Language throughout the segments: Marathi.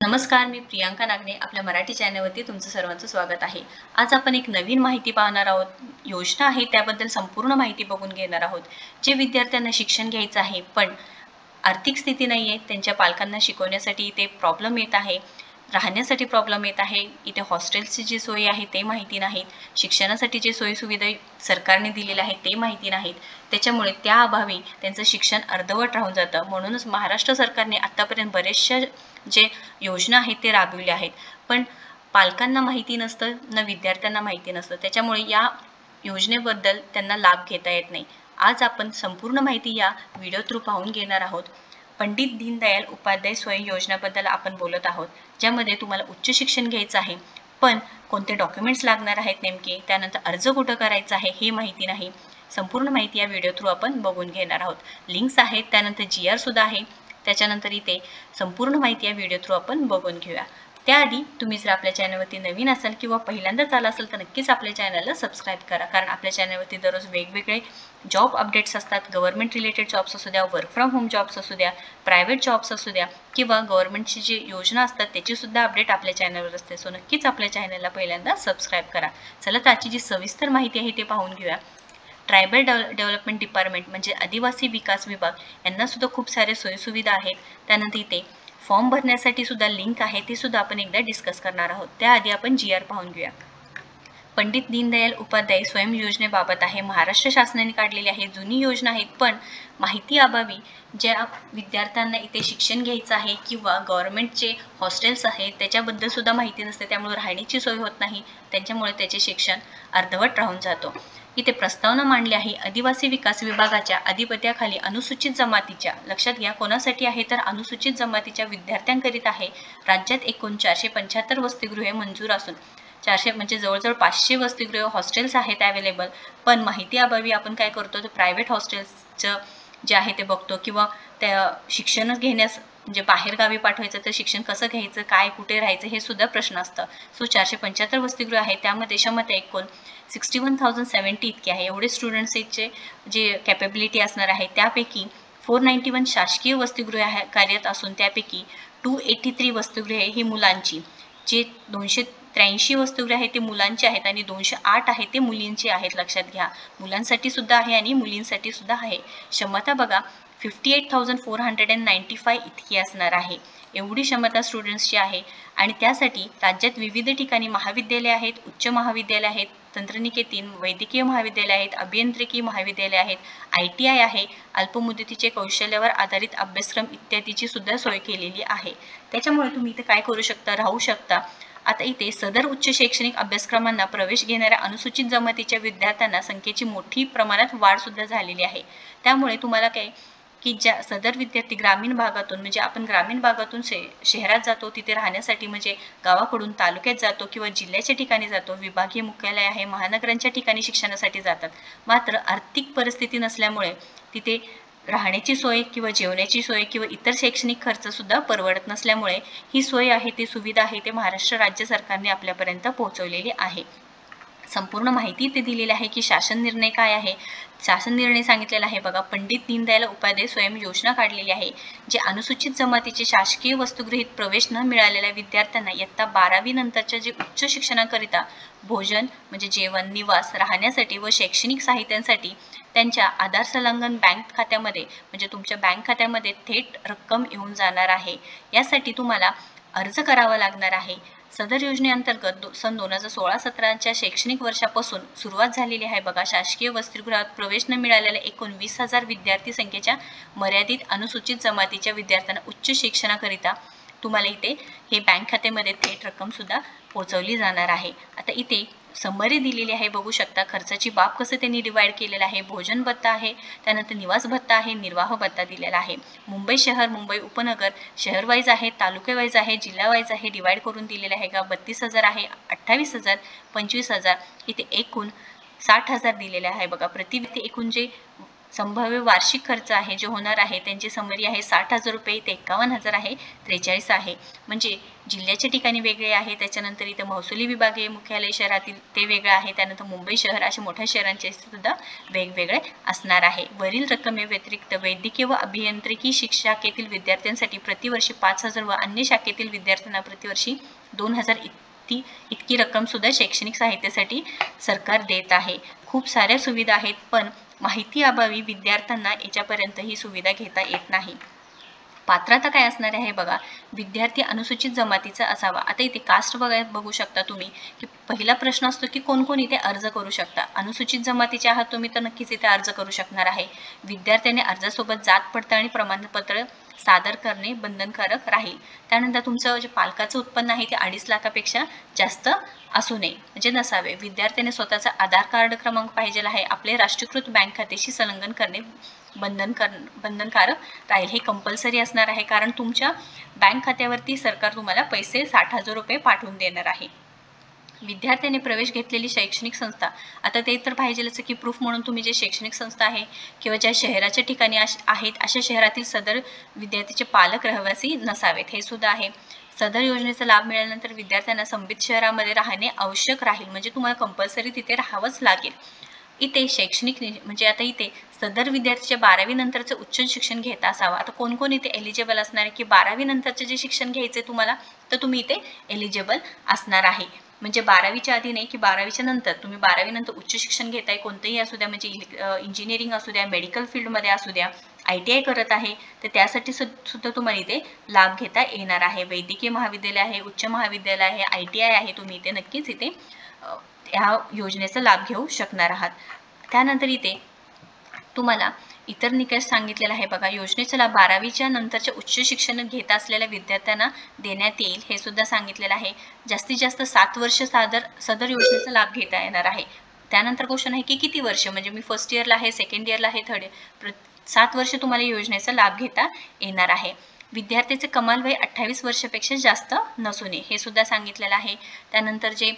नमस्कार, मी प्रियांका नागणे. आपल्या मराठी चॅनलवरती तुमचं सर्वांचं स्वागत आहे. आज आपण एक नवीन माहिती पाहणार आहोत. योजना आहे त्याबद्दल संपूर्ण माहिती बघून घेणार आहोत. जे विद्यार्थ्यांना शिक्षण घ्यायचं आहे, पण आर्थिक स्थिती नाही आहे, त्यांच्या पालकांना शिकवण्यासाठी इथे प्रॉब्लेम येत आहे, राहण्यासाठी प्रॉब्लेम येत आहे, इथे हॉस्टेल्सची जी सोयी आहे ते माहिती नाहीत, शिक्षणासाठी जे सोयीसुविधा सरकारने दिलेल्या आहेत ते माहिती नाहीत. त्याच्यामुळे त्या अभावी त्यांचं शिक्षण अर्धवट राहून जातं. म्हणूनच महाराष्ट्र सरकारने आत्तापर्यंत बरेचशा जे योजना आहेत ते राबविल्या आहेत, पण पालकांना माहिती नसतं ना विद्यार्थ्यांना माहिती नसतं. त्याच्यामुळे या योजनेबद्दल त्यांना लाभ घेता येत नाही. आज आपण संपूर्ण माहिती या व्हिडिओ थ्रू पाहून घेणार आहोत. पंडित दीनदयाल उपाध्याय स्वयं योजनेबद्दल आपण बोलत आहोत, ज्यामध्ये तुम्हाला उच्च शिक्षण घ्यायचं आहे, पण कोणते डॉक्युमेंट्स लागणार आहेत नेमके, त्यानंतर अर्ज कुठं करायचा आहे हे माहिती नाही. संपूर्ण माहिती या व्हिडिओ थ्रू आपण बघून घेणार आहोत. लिंक्स आहेत, त्यानंतर GR सुद्धा आहे. त्याच्यानंतर इथे संपूर्ण माहिती या व्हिडिओ थ्रू आपण बघून घेऊया. त्याआधी तुम्ही जर आपल्या चॅनलवरती नवीन असाल किंवा पहिल्यांदाच आला असेल तर नक्कीच आपल्या चॅनलला सबस्क्राईब करा, कारण आपल्या चॅनलवरती दररोज वेगवेगळे जॉब अपडेट्स असतात. गव्हर्नमेंट रिलेटेड जॉब्स असू द्या, वर्क फ्रॉम होम जॉब्स असू द्या, प्रायव्हेट जॉब्स असू द्या, किंवा गव्हर्नमेंटची जी योजना असतात त्याची सुद्धा अपडेट आपल्या चॅनलवर असते. सो नक्कीच आपल्या चॅनलला पहिल्यांदा सबस्क्राईब करा. चला तर आजची जी सविस्तर माहिती आहे ते पाहून घेऊया. ट्रायबल डेव्हलपमेंट डिपार्टमेंट म्हणजे आदिवासी विकास विभाग यांना सुद्धा खूप सारे सोयीसुविधा आहेत. त्यानंतर इथे फॉर्म भरण्यासाठी सुद्धा लिंक आहे, ते सुद्धा आपण एकदा डिस्कस करणार आहोत. त्याआधी आपण GR पाहून घेऊया. पंडित दीनदयाल उपाध्याय स्वयं योजनेबाबत आहे. महाराष्ट्र शासनाने काढलेली आहे. जुनी योजना आहे, पण माहिती अभावी ज्या विद्यार्थ्यांना इथे शिक्षण घ्यायचं आहे किंवा गव्हर्नमेंटचे हॉस्टेल्स आहेत त्याच्याबद्दल सुद्धा माहिती नसते, त्यामुळे राहण्याची सोय होत नाही. त्यांच्यामुळे त्याचे शिक्षण अर्धवट राहून जातो. इथे प्रस्तावना मांडली आहे. आदिवासी विकास विभागाच्या अधिपत्याखाली अनुसूचित जमातीच्या, लक्षात घ्या कोणासाठी आहे तर अनुसूचित जमातीच्या विद्यार्थ्यांकरिता आहे. राज्यात एकूण 475 वसतिगृहे मंजूर असून 400 म्हणजे जवळजवळ 500 वसतिगृह हॉस्टेल्स आहेत अवेलेबल. पण माहिती अभावी आपण काय करतो तर प्रायव्हेट हॉस्टेल्सचं जे आहे ते बघतो, किंवा त्या शिक्षण घेण्यास म्हणजे बाहेरगावी पाठवायचं तर शिक्षण कसं घ्यायचं, काय कुठे राहायचं हे सुद्धा प्रश्न असतं. सो 475 वसतिगृह आहे, त्यामध्ये देशामध्ये एकूण 61,070 इतके आहे. एवढे स्टुडंट्सचे जे कॅपेबिलिटी असणार आहे, त्यापैकी 491 शासकीय वसतिगृहे कार्यरत असून त्यापैकी 283 वसतिगृहे ही मुलांची, जे 283 वसतिगृहे आहेत ते मुलांचे आहेत आणि 208 आहेत ते मुलींचे आहेत. लक्षात घ्या, मुलांसाठी सुद्धा आहे आणि मुलींसाठी सुद्धा आहे. क्षमता बघा 58,495 इतकी असणार आहे. एवढी क्षमता स्टुडंट्सची आहे. आणि त्यासाठी राज्यात विविध ठिकाणी महाविद्यालय आहेत, उच्च महाविद्यालय आहेत, तंत्रनिकेतन वैद्यकीय महाविद्यालय आहेत, अभियांत्रिकी महाविद्यालय आहेत, ITI आहे, अल्पमुदतीचे कौशल्यावर आधारित अभ्यासक्रम इत्यादीची सुद्धा सोय केलेली आहे. त्याच्यामुळे तुम्ही इथे काय करू शकता, राहू शकता. आता इथे सदर उच्च शैक्षणिक अभ्यासक्रमांना प्रवेश घेणाऱ्या अनुसूचित जमातीच्या विद्यार्थ्यांना संख्येची मोठी प्रमाणात वाढ सुद्धा झालेली आहे. त्यामुळे तुम्हाला काय की ज्या सदर विद्यार्थी ग्रामीण भागातून, म्हणजे आपण ग्रामीण भागातून शहरात जातो तिथे राहण्यासाठी, म्हणजे गावाकडून तालुक्यात जातो किंवा जिल्ह्याच्या ठिकाणी जातो, विभागीय मुख्यालय आहे, महानगरांच्या ठिकाणी शिक्षणासाठी जातात. मात्र आर्थिक परिस्थिती नसल्यामुळे तिथे राहण्याची सोय किंवा जेवण्याची सोय किंवा इतर शैक्षणिक खर्च सुद्धा परवडत नसल्यामुळे ही सोय आहे, ती सुविधा आहे, ते महाराष्ट्र राज्य सरकारने आपल्यापर्यंत पोहोचवलेली आहे. संपूर्ण माहिती इथे दिलेली आहे की शासन निर्णय काय आहे. शासन निर्णय सांगितलेला आहे बघा. पंडित दीनदयाल उपाध्याय स्वयं योजना काढलेली आहे, जे अनुसूचित जमातीचे शासकीय वसतिगृहीत प्रवेश न मिळालेल्या विद्यार्थ्यांना इयत्ता 12वी नंतरच्या जे उच्च शिक्षणाकरिता भोजन म्हणजे जेवण, निवास, राहण्यासाठी व शैक्षणिक साहित्यांसाठी त्यांच्या आधार संलग्न बँक खात्यामध्ये, म्हणजे तुमच्या बँक खात्यामध्ये थेट रक्कम येऊन जाणार आहे. यासाठी तुम्हाला अर्ज करावा लागणार आहे. सदर योजनेअंतर्गत सन 2016-17च्या शैक्षणिक वर्षापासून सुरुवात झालेली आहे बघा. शासकीय वसतिगृहात प्रवेश न मिळालेल्या एकूण 20,000 विद्यार्थी संख्येच्या मर्यादित अनुसूचित जमातीच्या विद्यार्थ्यांना उच्च शिक्षणाकरिता तुम्हाला इथे हे बँक खात्यामध्ये थेट रक्कम सुद्धा पोहोचवली जाणार आहे. आता इथे समरी दिलेली आहे, बघू शकता. खर्चाची बाब कसं त्यांनी डिवाइड केलेलं आहे. भोजन भत्ता आहे, त्यानंतर निवास भत्ता आहे, निर्वाह भत्ता दिलेला आहे. मुंबई शहर, मुंबई उपनगर शहर वाईज आहे, तालुके वाईज आहे, जिल्हा वाईज आहे, डिवाइड करून दिलेले आहे का. 32,000 आहे, 28,000, 25,000, इथे एकूण 60,000 दिलेले आहे बघा. प्रति व्यक्ती एकूण जे संभाव्य वार्षिक खर्च आहे जो होणार आहे त्यांची समरी आहे 60,000 रुपये ते 51,000 आहे, 43 आहे. म्हणजे जिल्ह्याच्या ठिकाणी वेगळे आहे. त्याच्यानंतर इथं महसुली विभागीय मुख्यालय शहरातील ते वेगळं आहे. त्यानंतर मुंबई शहर अशा मोठ्या शहरांचे सुद्धा वेगवेगळे असणार आहे. वरील रकमेव्यतिरिक्त वैद्यकीय व अभियांत्रिकी शाखेतील विद्यार्थ्यांसाठी प्रतिवर्षी 5,000 व अन्य शाखेतील विद्यार्थ्यांना प्रतिवर्षी 2,000 इतकी रक्कम सुद्धा शैक्षणिक साहित्यासाठी सरकार देत आहे. खूप साऱ्या सुविधा आहेत, पण माहिती अभावी विद्यार्थ्यांना याच्यापर्यंत ही सुविधा घेता येत नाही. पात्रता काय असणार आहे बघा, विद्यार्थी अनुसूचित जमातीचा असावा. आता इथे कास्ट बघू शकता तुम्ही की पहिला प्रश्न असतो की कोण कोण इथे अर्ज करू शकता. अनुसूचित जमातीचे आहात तुम्ही तर नक्कीच इथे अर्ज करू शकणार आहे. विद्यार्थ्यांनी अर्जासोबत जात पडताळणी प्रमाणपत्र सादर करणे बंधनकारक राहील. त्यानंतर तुमचं जे पालकाचं उत्पन्न आहे ते 2.5 लाखापेक्षा जास्त असू नये, म्हणजे नसावे. विद्यार्थ्याने स्वतःचा आधार कार्ड क्रमांक पाहिजे आहे. आपले राष्ट्रीयकृत बँक खात्याशी संलग्न करणे बंधनकारक राहील. हे कंपल्सरी असणार आहे, कारण तुमच्या बँक खात्यावरती सरकार तुम्हाला पैसे 60,000 रुपये पाठवून देणार आहे. विद्यार्थ्याने प्रवेश घेतलेली शैक्षणिक संस्था, आता ते तर पाहिजेलच की प्रूफ म्हणून तुम्ही जे शैक्षणिक संस्था आहे किंवा ज्या शहराच्या ठिकाणी आहेत अशा शहरातील सदर विद्यार्थ्याचे पालक रहिवासी नसावेत, हे सुद्धा आहे. सदर योजनेचा लाभ मिळाल्यानंतर विद्यार्थ्यांना संबंधित शहरामध्ये राहणे आवश्यक राहील, म्हणजे तुम्हाला कंपल्सरी तिथे राहावंच लागेल. इथे शैक्षणिक म्हणजे आता इथे सदर विद्यार्थीच्या 12वी नंतरचं उच्च शिक्षण घेता असावा. आता कोण कोण इथे एलिजिबल असणार आहे की 12वी नंतरचे जे शिक्षण घ्यायचे तुम्हाला, तर तुम्ही इथे एलिजिबल असणार आहे. म्हणजे 12वीच्या आधी नाही की 12वीच्या नंतर तुम्ही 12वी नंतर उच्च शिक्षण घेताय, कोणतंही असू द्या, म्हणजे इंजिनिअरिंग असू द्या, मेडिकल फील्डमध्ये असू द्या, ITI करत आहे, तर त्यासाठी सुद्धा तुम्हाला इथे लाभ घेता येणार आहे. वैद्यकीय महाविद्यालय आहे, उच्च महाविद्यालय आहे, ITI आहे, तुम्ही इथे नक्कीच इथे ह्या योजनेचा लाभ घेऊ शकणार आहात. त्यानंतर इथे तुम्हाला इतर निकष सांगितलेला आहे बघा. योजनेचा लाभ 12वीच्या नंतरच्या उच्च शिक्षण घेत असलेल्या विद्यार्थ्यांना देण्यात येईल, हे सुद्धा सांगितलेलं आहे. जास्तीत जास्त 7 वर्ष सदर योजनेचा लाभ घेता येणार आहे. त्यानंतर क्वेश्चन आहे की किती वर्ष, म्हणजे मी फर्स्ट इयरला आहे, सेकंड इयरला आहे, थर्ड इयर, 7 वर्ष तुम्हाला योजनेचा लाभ घेता येणार आहे. विद्यार्थ्याचे कमाल वय 28 वर्षापेक्षा जास्त नसू नये, हे सुद्धा सांगितलेलं आहे. त्यानंतर जे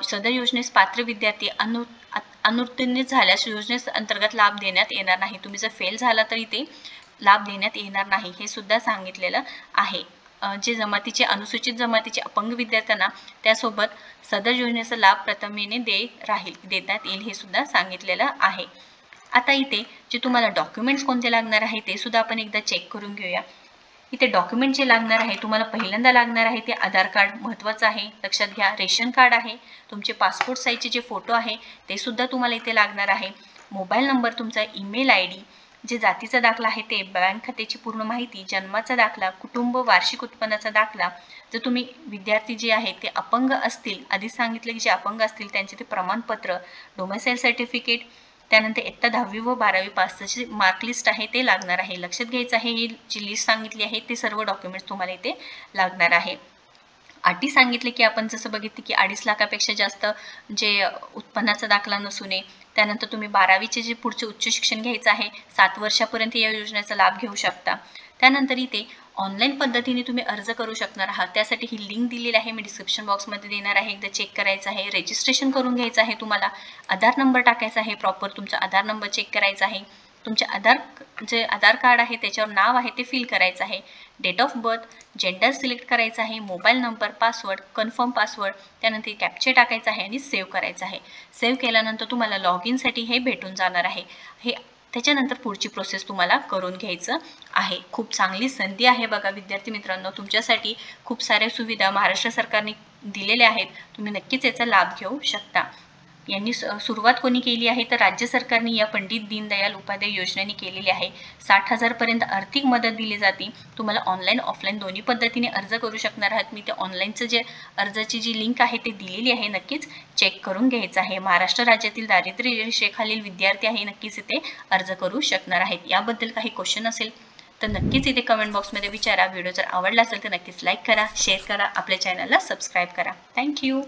सदर योजनेस पात्र विद्यार्थी अनुत्तीर्ण झाल्यास योजनेस अंतर्गत लाभ देण्यात येणार नाही. तुम्ही जर फेल झाला तरी ते लाभ देण्यात येणार नाही, हे सुद्धा सांगितलेलं आहे. जे जमातीचे अनुसूचित जमातीचे अपंग विद्यार्थ्यांना त्यासोबत सदर योजनेचा लाभ प्रथमेने देण्यात येईल, हे सुद्धा सांगितलेलं आहे. आता इथे जे तुम्हाला डॉक्युमेंट्स कोणते लागणार आहे ते सुद्धा आपण एकदा चेक करून घेऊया. इथे डॉक्युमेंट जे लागणार आहे तुम्हाला पहिल्यांदा लागणार आहे ते आधार कार्ड, महत्त्वाचं आहे, लक्षात घ्या. रेशन कार्ड आहे, तुमचे पासपोर्ट साईजचे जे फोटो आहे ते सुद्धा तुम्हाला इथे लागणार आहे. मोबाईल नंबर, तुमचा ईमेल ID, जे जातीचा दाखला आहे ते, बँक खात्याची पूर्ण माहिती, जन्माचा दाखला, कुटुंब वार्षिक उत्पन्नाचा दाखला. जर तुम्ही विद्यार्थी जे आहेत ते अपंग असतील, आधीच सांगितलं की जे अपंग असतील त्यांचे ते प्रमाणपत्र, डोमेसाईल सर्टिफिकेट, त्यानंतर इयत्ता 10वी व 12वी पासची मार्कलिस्ट आहे ते लागणार आहे. लक्षात घ्यायचं आहे, ही जी लिस्ट सांगितली आहे ते सर्व डॉक्युमेंट्स तुम्हाला इथे लागणार आहे. अटी सांगितले की आपण जसं बघितलं की 2.5 लाखापेक्षा जास्त जे उत्पन्नाचा दाखला नसू नये. त्यानंतर तुम्ही 12वीचे जे पुढचे उच्च शिक्षण घ्यायचं आहे, 7 वर्षापर्यंत या योजनेचा लाभ घेऊ शकता. त्यानंतर इथे ऑनलाईन पद्धतीने तुम्ही अर्ज करू शकणार आहात. त्यासाठी ही लिंक दिलेली आहे, मी डिस्क्रिप्शन बॉक्समध्ये देणार आहे, एकदा चेक करायचं आहे. रजिस्ट्रेशन करून घ्यायचं आहे तुम्हाला. आधार नंबर टाकायचा आहे, प्रॉपर तुमचा आधार नंबर चेक करायचा आहे. तुमचे जे आधार कार्ड आहे त्याच्यावर नाव आहे ते फिल करायचं आहे. Date of birth, gender select करायचं आहे, mobile number, password, confirm password, त्यानंतर कॅप्चा टाकायचा आहे आणि सेव्ह करायचं आहे. सेव्ह केल्यानंतर तुम्हाला लॉग इनसाठी हे भेटून जाणार आहे. त्याच्यानंतर पुढची प्रोसेस तुम्हाला करून घ्यायचं आहे. खूप चांगली संधी आहे बघा विद्यार्थी मित्रांनो, तुमच्यासाठी खूप साऱ्या सुविधा महाराष्ट्र सरकारने दिलेल्या आहेत. तुम्ही नक्कीच याचा लाभ घेऊ शकता. यांनी सुरुवात कोणी केली आहे तर राज्य सरकारने या पंडित दीनदयाल उपाध्याय योजनेने केलेली आहे. 60,000 पर्यंत आर्थिक मदत दिली जाते. तुम्हाला ऑनलाईन ऑफलाईन दोन्ही पद्धतीने अर्ज करू शकणार आहात. मी ते ऑनलाईनचं जे अर्जाची जी लिंक आहे ते दिलेली आहे, नक्कीच चेक करून घ्यायचं आहे. महाराष्ट्र राज्यातील दारिद्र्य रेषेखालील विद्यार्थी आहे नक्कीच इथे अर्ज करू शकणार आहेत. याबद्दल काही क्वेश्चन असेल तर नक्कीच इथे कमेंट बॉक्समध्ये विचारा. व्हिडिओ जर आवडला असेल तर नक्कीच लाईक करा, शेअर करा, आपल्या चॅनलला सबस्क्राईब करा. थँक्यू.